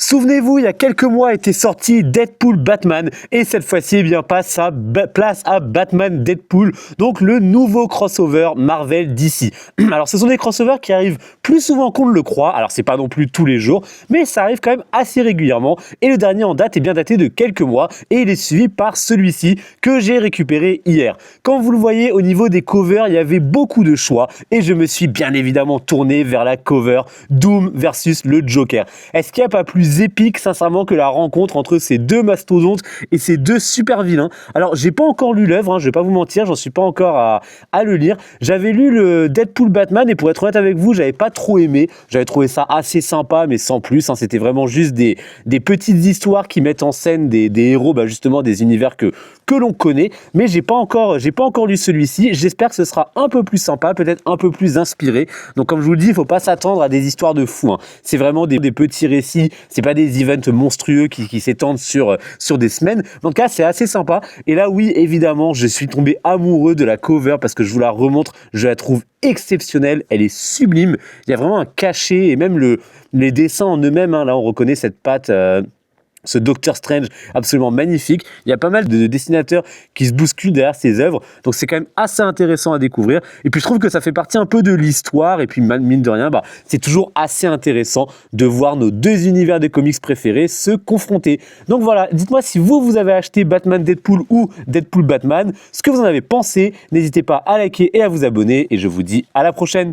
Souvenez-vous, il y a quelques mois était sorti Deadpool Batman et cette fois-ci, eh bien, place à Batman Deadpool, donc le nouveau crossover Marvel DC. Alors, ce sont des crossovers qui arrivent plus souvent qu'on ne le croit. Alors, c'est pas non plus tous les jours, mais ça arrive quand même assez régulièrement. Et le dernier en date est bien daté de quelques mois et il est suivi par celui-ci que j'ai récupéré hier. Comme vous le voyez, au niveau des covers, il y avait beaucoup de choix et je me suis bien évidemment tourné vers la cover Doom versus le Joker. Est-ce qu'il n'y a pas plus épique, sincèrement, que la rencontre entre ces deux mastodontes et ces deux super vilains? Alors, j'ai pas encore lu l'œuvre, je vais pas vous mentir, j'en suis pas encore à le lire. J'avais lu le Deadpool Batman et pour être honnête avec vous, j'avais pas trop aimé. J'avais trouvé ça assez sympa, mais sans plus. C'était vraiment juste des petites histoires qui mettent en scène des héros, justement des univers que l'on connaît. Mais j'ai pas encore lu celui-ci. J'espère que ce sera un peu plus sympa, peut-être un peu plus inspiré. Donc, comme je vous le dis, il faut pas s'attendre à des histoires de fous. C'est vraiment des petits récits. C'est pas des events monstrueux qui s'étendent sur des semaines. Donc là, c'est assez sympa. Et là, oui, évidemment, je suis tombé amoureux de la cover parce que je vous la remontre. Je la trouve exceptionnelle. Elle est sublime. Il y a vraiment un cachet et même les dessins en eux-mêmes. Là, on reconnaît cette patte. Ce Doctor Strange absolument magnifique. Il y a pas mal de dessinateurs qui se bousculent derrière ces œuvres. Donc c'est quand même assez intéressant à découvrir. Et puis je trouve que ça fait partie un peu de l'histoire. Et puis mine de rien, c'est toujours assez intéressant de voir nos deux univers de comics préférés se confronter. Donc voilà, dites-moi si vous avez acheté Batman Deadpool ou Deadpool Batman, ce que vous en avez pensé. N'hésitez pas à liker et à vous abonner. Et je vous dis à la prochaine.